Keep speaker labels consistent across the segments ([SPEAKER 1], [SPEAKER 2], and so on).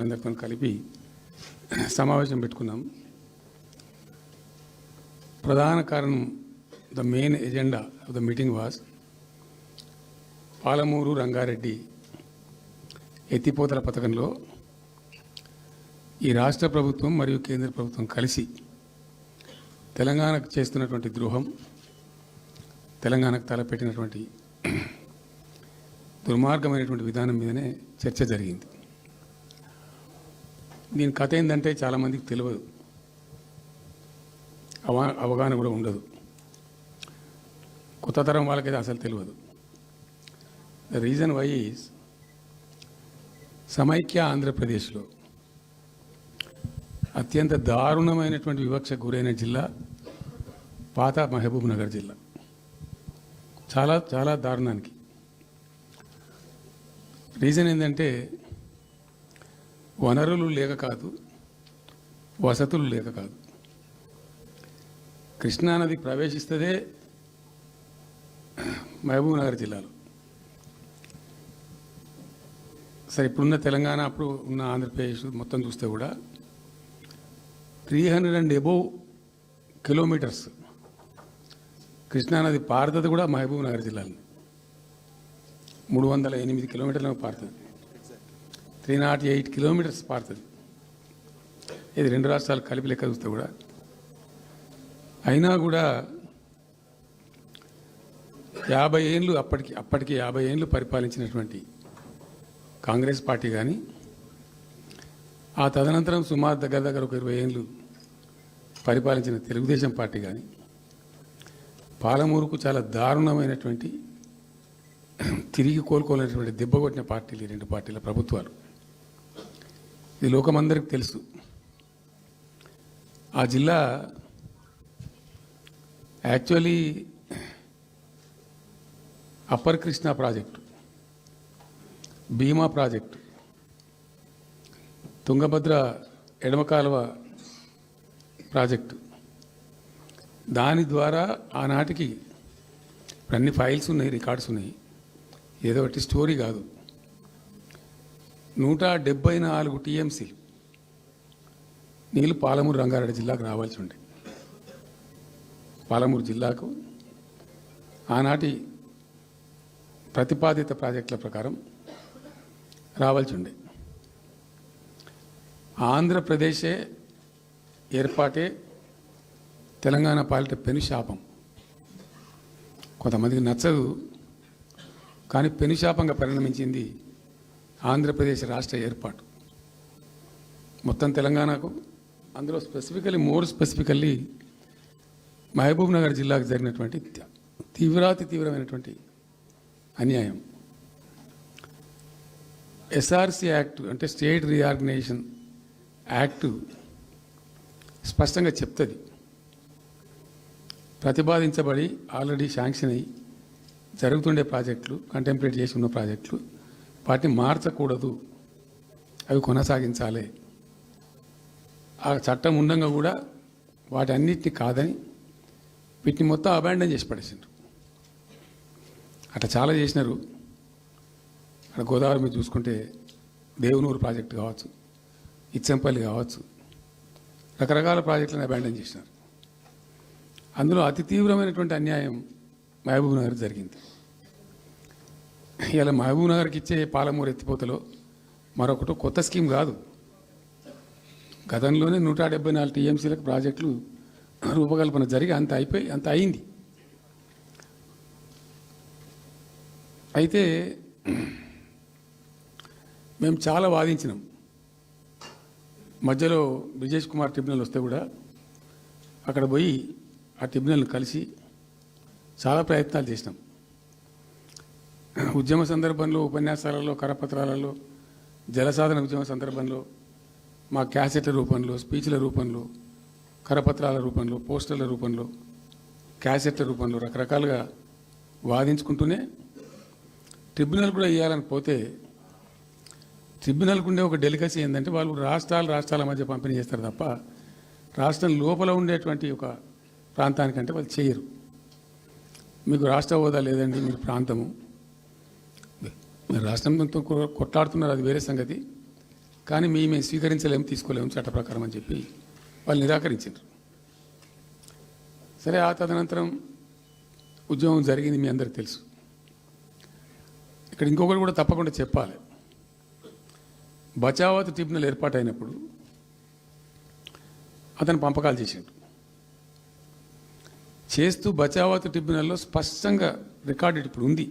[SPEAKER 1] అందరితో కలిపి సమావేశం పెట్టుకున్నాం. ప్రధాన కారణం, the main agenda of the meeting was Palamuru Rangareddy ఎత్తిపోతల పథకంలో ఈ రాష్ట్ర ప్రభుత్వం మరియు కేంద్ర ప్రభుత్వం కలిసి తెలంగాణకు చేస్తున్నటువంటి ద్రోహం, తెలంగాణకు తలపెట్టినటువంటి దుర్మార్గమైనటువంటి విధానం మీదనే చర్చ జరిగింది. దీని కథ ఏంటంటే చాలామందికి తెలియదు, అవగాహన కూడా ఉండదు. కొత్త తరం వాళ్ళకైతే అసలు తెలియదు. ద రీజన్ వై ఈజ్ సమైక్య ఆంధ్రప్రదేశ్లో అత్యంత దారుణమైనటువంటి వివక్షకు గురైన జిల్లా పాత మహబూబ్ నగర్ జిల్లా. చాలా చాలా దారుణానికి. రీజన్ ఏంటంటే వనరులు లేక కాదు, వసతులు లేక కాదు. కృష్ణానది ప్రవేశిస్తదే మహబూబ్ నగర్ జిల్లాలో. సరే, ఇప్పుడున్న తెలంగాణ, అప్పుడు ఉన్న ఆంధ్రప్రదేశ్ మొత్తం చూస్తే కూడా 300 and above కిలోమీటర్స్ కృష్ణానది పారుతుంది కూడా మహబూబ్ నగర్ జిల్లాలో. 308 కిలోమీటర్లు పారుతుంది, 308 కిలోమీటర్స్ పారుతుంది. ఇది రెండు రాష్ట్రాలు కలిపి లెక్క చూస్తే కూడా. అయినా కూడా 50 ఏళ్ళు అప్పటికి 50 ఏళ్ళు పరిపాలించినటువంటి కాంగ్రెస్ పార్టీ కానీ, ఆ తదనంతరం సుమారు దగ్గర ఒక 20 ఏళ్ళు పరిపాలించిన తెలుగుదేశం పార్టీ కానీ, పాలమూరుకు చాలా దారుణమైనటువంటి తిరిగి కోలుకోలేనటువంటి దెబ్బ కొట్టిన పార్టీలు ఈ రెండు పార్టీల ప్రభుత్వాలు. ఇది లోకమందరికి తెలుసు. ఆ జిల్లా యాక్చువల్లీ అప్పర్ కృష్ణా ప్రాజెక్టు, భీమా ప్రాజెక్టు, తుంగభద్ర ఎడమ కాలువ ప్రాజెక్టు, దాని ద్వారా ఆనాటికి అన్ని ఫైల్స్ ఉన్నాయి, రికార్డ్స్ ఉన్నాయి, ఏదో ఒకటి స్టోరీ కాదు. 174 టీఎంసీ నీళ్ళు పాలమూరు రంగారెడ్డి జిల్లాకు రావాల్సి ఉండే. పాలమూరు జిల్లాకు ఆనాటి ప్రతిపాదిత ప్రాజెక్టుల ప్రకారం రావాల్సి ఉండే. ఆంధ్రప్రదేశే ఏర్పాటే తెలంగాణ పాలిట పెను శాపం. కొంతమందికి నచ్చదు, కానీ పెను శాపంగా పరిణమించింది ఆంధ్రప్రదేశ్ రాష్ట్ర ఏర్పాటు. మొత్తం తెలంగాణకు, అందులో మోర్ స్పెసిఫికల్లీ మహబూబ్ నగర్ జిల్లాకు జరిగినటువంటి తీవ్రమైనటువంటి అన్యాయం. ఎస్ఆర్సి యాక్ట్ అంటే స్టేట్ రీఆర్గనైజేషన్ యాక్టు స్పష్టంగా చెప్తుంది, ప్రతిపాదించబడి ఆల్రెడీ శాంక్షన్ అయ్యి జరుగుతుండే ప్రాజెక్టులు, కంటెంప్లేట్ చేసి ఉన్న ప్రాజెక్టులు, వాటిని మార్చకూడదు, అవి కొనసాగించాలి. ఆ చట్టం ఉండగా కూడా వాటి అన్నిటిని కాదని వీటిని మొత్తం అబాండన్ చేసి పడేసిండ్రు. అట్లా చాలా చేసినారు. అక్కడ గోదావరి మీద చూసుకుంటే దేవునూరు ప్రాజెక్టు కావచ్చు, ఇచ్చంపల్లి కావచ్చు, రకరకాల ప్రాజెక్టులను అబాండన్ చేసినారు. అందులో అతి తీవ్రమైనటువంటి అన్యాయం మహబూబ్ నగర్ జరిగింది. ఇలా మహబూబ్ నగర్కి ఇచ్చే పాలమూరు ఎత్తిపోతలో మరొకటి కొత్త స్కీమ్ కాదు. గతంలోనే 174 టీఎంసీలకు ప్రాజెక్టులు రూపకల్పన జరిగి అంత అయింది. అయితే మేము చాలా వాదించినాం. మధ్యలో బ్రిజేష్ కుమార్ ట్రిబ్యునల్ వస్తే కూడా అక్కడ పోయి ఆ ట్రిబ్యునల్ని కలిసి చాలా ప్రయత్నాలు చేసినాం. ఉద్యమ సందర్భంలో, ఉపన్యాసాలలో, కరపత్రాలలో, జలసాధన ఉద్యమ సందర్భంలో, మా క్యాసెట్ల రూపంలో, స్పీచ్ల రూపంలో, కరపత్రాల రూపంలో, పోస్టర్ల రూపంలో, క్యాసెట్ల రూపంలో రకరకాలుగా వాదించుకుంటూనే ట్రిబ్యునల్ కూడా ఇవ్వాలని పోతే, ట్రిబ్యునల్కు ఉండే ఒక డెలికసీ ఏంటంటే వాళ్ళు రాష్ట్రాల మధ్య పంపిణీ చేస్తారు తప్ప రాష్ట్రం లోపల ఉండేటువంటి ఒక ప్రాంతానికంటే వాళ్ళు చేయరు. మీకు రాష్ట్ర హోదా లేదండి, మీరు ప్రాంతము, మీరు రాష్ట్రంతో కొట్లాడుతున్నారు, అది వేరే సంగతి. కానీ మేము స్వీకరించలేము, తీసుకోలేము చట్ట ప్రకారం అని చెప్పి వాళ్ళు నిరాకరించారు. సరే, ఆ తదనంతరం ఉద్యమం జరిగింది, మీ అందరికీ తెలుసు. ఇక్కడ ఇంకొకటి కూడా తప్పకుండా చెప్పాలి. బచావత్ ట్రిబ్యునల్ ఏర్పాటైనప్పుడు అతను పంపకాలు చేస్తూ బచావత్ ట్రిబ్యునల్లో స్పష్టంగా రికార్డెడ్ ఇప్పుడు ఉంది.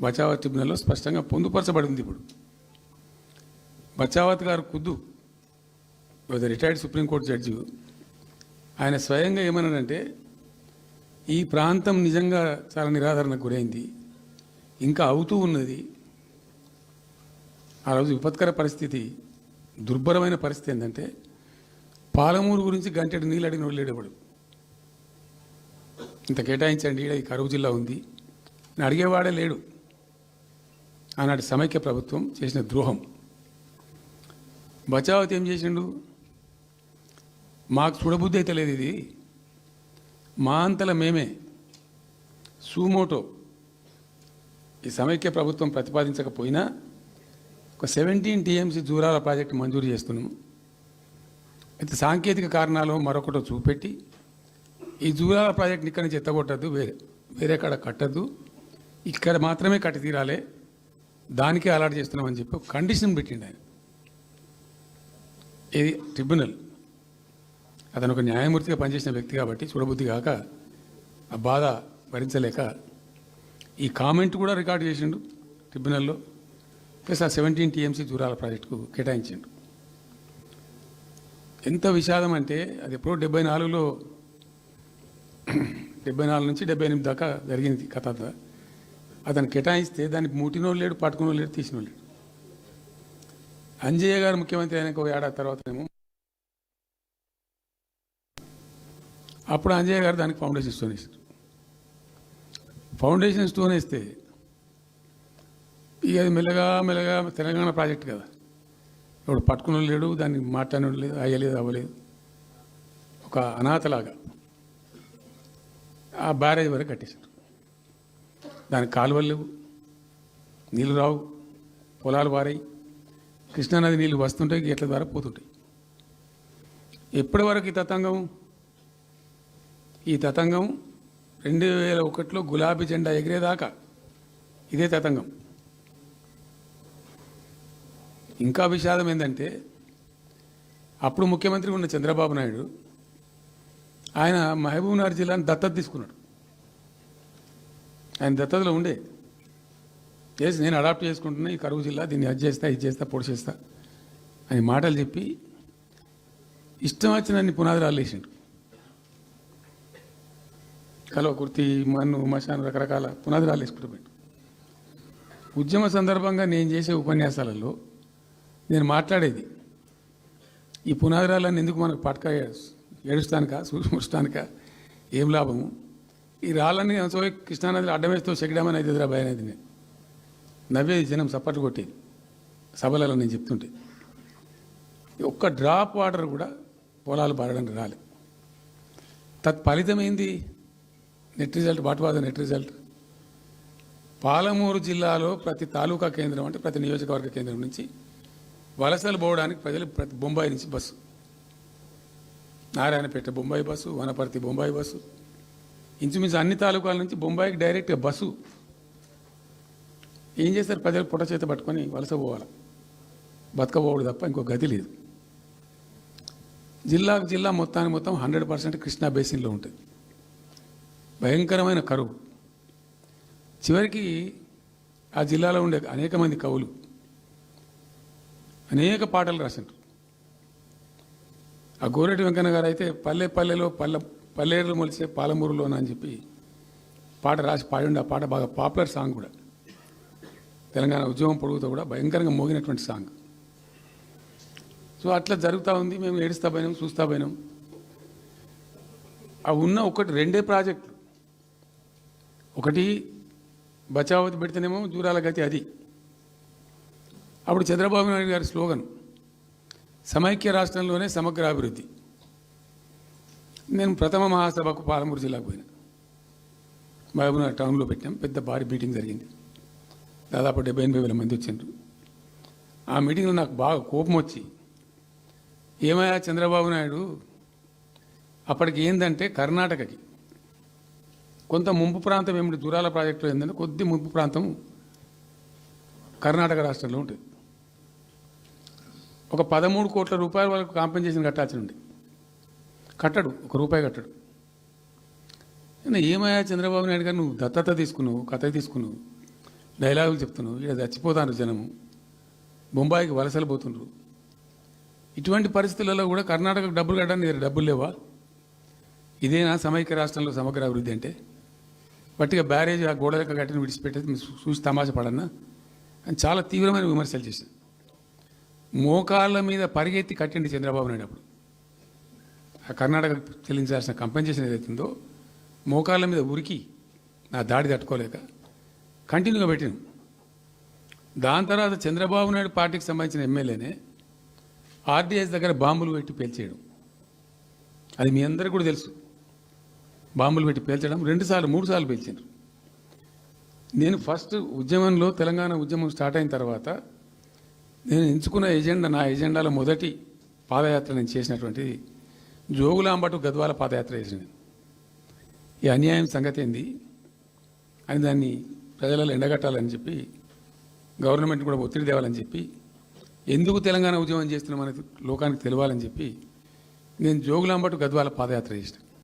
[SPEAKER 1] బచావత్ ట్రిబ్యునల్లో స్పష్టంగా పొందుపరచబడి ఉంది. ఇప్పుడు బచావత్ గారు ఖుద్దు రిటైర్డ్ సుప్రీంకోర్టు జడ్జి, ఆయన స్వయంగా ఏమన్నాడంటే, ఈ ప్రాంతం నిజంగా చాలా నిరాదరణకు గురైంది, ఇంకా అవుతూ ఉన్నది. ఆ రోజు విపత్కర పరిస్థితి, దుర్భరమైన పరిస్థితి ఏంటంటే, పాలమూరు గురించి గంటెడు నీళ్ళు అడిగిన వాళ్ళు లేడేవాడు. ఇంత కేటాయించండి, ఈ కరువు జిల్లా ఉంది అని అడిగేవాడే లేడు. ఆనాటి సమైక్య ప్రభుత్వం చేసిన ద్రోహం. బచావత్ ఏం చేసిండు, మాకు చూడబుద్ధి అయితే లేదు, ఇది మా అంతల మేమే సూమోటో ఈ సమైక్య ప్రభుత్వం ప్రతిపాదించకపోయినా ఒక 17 TMC జూరాల ప్రాజెక్టు మంజూరు చేస్తున్నాము. అయితే సాంకేతిక కారణాలు మరొకటో చూపెట్టి ఈ జూరాల ప్రాజెక్టుని ఇక్కడి నుంచి ఎత్తగొట్టద్దు, వేరే కాడ కట్టద్దు, ఇక్కడ మాత్రమే కట్టి తీరాలే, దానికే అలాట్ చేస్తున్నామని చెప్పి ఒక కండిషన్ పెట్టిండు ఆయన. ఇది ట్రిబ్యునల్. అతను ఒక న్యాయమూర్తిగా పనిచేసిన వ్యక్తి కాబట్టి చూడబుద్ధి కాక, ఆ బాధ భరించలేక ఈ కామెంట్ కూడా రికార్డు చేసిండు ట్రిబ్యునల్లో. ప్లస్ ఆ 17 TMC జూరాల ప్రాజెక్టుకు కేటాయించిండు. ఎంత విషాదం అంటే, అది ఎప్పుడో 74లో 74 నుంచి 78 దాకా జరిగింది కథ అంతా. అతను కేటాయిస్తే దానికి ముట్టినోళ్ళు లేడు, పట్టుకునోళ్ళు లేడు, తీసినోళ్ళు లేడు. అంజయ్య గారు ముఖ్యమంత్రి అయినాక ఒక ఏడాది తర్వాతనేమో అప్పుడు అంజయ్య గారు దానికి ఫౌండేషన్ స్టోన్ వేశారు. ఫౌండేషన్ స్టోన్ వేస్తే ఇక అది మెల్లగా మెల్లగా తెలంగాణ ప్రాజెక్ట్ కదా, ఇప్పుడు పట్టుకుని లేడు, దాన్ని మాట్లాడడం లేదు, అయ్యలేదు, అవ్వలేదు, ఒక అనాథలాగా ఆ బ్యారేజ్ వరకు కట్టేశారు. దానికి కాలువలు లేవు, నీళ్ళు రావు, పొలాలు పారాయి, కృష్ణానది నీళ్ళు వస్తుంటాయి, గేట్ల ద్వారా పోతుంటాయి. ఎప్పటి వరకు ఈ తతంగం 2001లో గులాబీ జెండా ఎగిరేదాకా ఇదే తతంగం. ఇంకా విషాదం ఏంటంటే, అప్పుడు ముఖ్యమంత్రి ఉన్న చంద్రబాబు నాయుడు ఆయన మహబూబ్నగర్ జిల్లాను దత్తత తీసుకున్నాడు. ఆయన దత్తతలో ఉండే చేసి నేను అడాప్ట్ చేసుకుంటున్నా ఈ కరువు జిల్లా, దీన్ని అది చేస్తా, ఇది చేస్తా, పొడి చేస్తా అని మాటలు చెప్పి ఇష్టం వచ్చినన్ని పునాదురాలు వేసిండు. కలువ కుర్తి, మన్ను, మశాను, రకరకాల పునాదురాలు వేసుకుంటూ పెట్టు. ఉద్యమ సందర్భంగా నేను చేసే ఉపన్యాసాలలో నేను మాట్లాడేది, ఈ పునాదురాలన్నీ ఎందుకు మనకు పట్క ఏడుస్తానికా, ముడుస్తానికా, ఏం లాభము, ఈ రాళ్ళని కృష్ణానదిలో అడ్డమేస్తూ చెక్కడామని అయితే ఎదురా భయం అనేది నేను నవ్వేది, జనం సప్పట్లు కొట్టేది సభలలో నేను చెప్తుంటే. ఒక్క డ్రాప్ వాటర్ కూడా పొలాలు పారడానికి రాలేదు. తత్ఫలితమైంది net result. What was the net result? Palamuru జిల్లాలో ప్రతి తాలూకా కేంద్రం, అంటే ప్రతి నియోజకవర్గ కేంద్రం నుంచి వలసలు పోవడానికి ప్రజలు ప్రతి బొంబాయి నుంచి bus, Narayanpet Bombay bus, Wanaparthy Bombay bus, ఇంచుమించు అన్ని తాలూకాల నుంచి బొంబాయికి డైరెక్ట్గా బస్సు. ఏం చేస్తారు, ప్రజలు పొట్ట చేత పట్టుకొని వలస పోవాలి, బతకపోవడం తప్ప ఇంకో గతి లేదు. జిల్లా మొత్తం 100% కృష్ణా బేసిన్లో ఉంటుంది. భయంకరమైన కరువు. చివరికి ఆ జిల్లాలో ఉండే అనేక మంది కవులు అనేక పాటలు రాసిండ్రు. ఆ గోరెటి వెంకన్న గారు అయితే పల్లెలో పల్లెలు మొలిసే పాలమూరులోన అని చెప్పి పాట రాసి పాడిండు. ఆ పాట బాగా పాపులర్ సాంగ్ కూడా, తెలంగాణ ఉద్యమం పొడుగుతో కూడా భయంకరంగా మోగినటువంటి సాంగ్. సో అట్లా జరుగుతూ ఉంది. మేము ఏడుస్తా పోయినాం, చూస్తా పోయినాం. అవి ఉన్న రెండే ప్రాజెక్టులు. ఒకటి బచావతి పెడితేనేమో జూరాల గతి అది. అప్పుడు చంద్రబాబు నాయుడు గారి స్లోగన్ సమైక్య రాష్ట్రంలోనే సమగ్ర అభివృద్ధి. నేను ప్రథమ మహాసభకు పాలమూరు జిల్లాకు పోయినా, మహబూబ్నగర్ టౌన్లో పెట్టాం. పెద్ద భారీ మీటింగ్ జరిగింది. దాదాపు 70-80 వేల మంది వచ్చిండ్రు. ఆ మీటింగ్లో నాకు బాగా కోపం వచ్చి, ఏమయ్యా చంద్రబాబు నాయుడు, అప్పటికి ఏంటంటే కర్ణాటకకి కొంత ముంపు ప్రాంతం ఏమిటి దూరాల ప్రాజెక్టులో ఏంటంటే కొద్ది ముంపు ప్రాంతం కర్ణాటక రాష్ట్రంలో ఉంటుంది. ఒక 13 కోట్ల రూపాయల వరకు కాంపెన్సేషన్ కట్టాల్సి ఉంది. కట్టడు, ₹1 కట్టడు. ఏమయ్యా చంద్రబాబు నాయుడు గారు, నువ్వు దత్తత తీసుకున్నావు, కథ తీసుకున్నావు, డైలాగులు చెప్తున్నావు, ఇక్కడ చచ్చిపోతాను జనము, బొంబాయికి వలసలు పోతుండ్రు. ఇటువంటి పరిస్థితులలో కూడా కర్ణాటకకు డబ్బులు కట్టడానికి డబ్బులు లేవా? ఇదేనా సమైక్య రాష్ట్రంలో సమగ్ర అభివృద్ధి అంటే? బట్టిగా బ్యారేజ్ ఆ గోడ లెక్క కట్టిన విడిచిపెట్టేది చూసి తమాషా పడన్నా అని చాలా తీవ్రమైన విమర్శలు చేశాను. మోకాళ్ళ మీద పరిగెత్తి కట్టిండి చంద్రబాబు నాయుడు అప్పుడు. ఆ కర్ణాటక చెల్లించాల్సిన కంపెన్సేషన్ ఏదైతుందో మోకాళ్ళ మీద ఉరికి నా దాడి తట్టుకోలేక కంటిన్యూగా పెట్టాను. దాని తర్వాత చంద్రబాబు నాయుడు పార్టీకి సంబంధించిన ఎమ్మెల్యేనే ఆర్డీఎస్ దగ్గర బాంబులు పెట్టి పేల్చేయడం, అది మీ అందరికీ కూడా తెలుసు. బాంబులు పెట్టి పేల్చడం 2 సార్లు 3 సార్లు పేల్చారు. నేను ఫస్ట్ ఉద్యమంలో తెలంగాణ ఉద్యమం స్టార్ట్ అయిన తర్వాత నేను ఎంచుకున్న ఎజెండా, నా ఎజెండాలో మొదటి పాదయాత్ర నేను చేసినటువంటిది జోగులాంబ టు గద్వాల పాదయాత్ర చేసిన. ఈ అన్యాయం సంగతి ఏంది అని దాన్ని ప్రజలలో ఎండగట్టాలని చెప్పి, గవర్నమెంట్ కూడా ఒత్తిడి తేవాలని చెప్పి, ఎందుకు తెలంగాణ ఉద్యమం చేస్తున్నామని లోకానికి తెలియాలని చెప్పి నేను జోగులాంబ టు గద్వాల పాదయాత్ర చేసిన.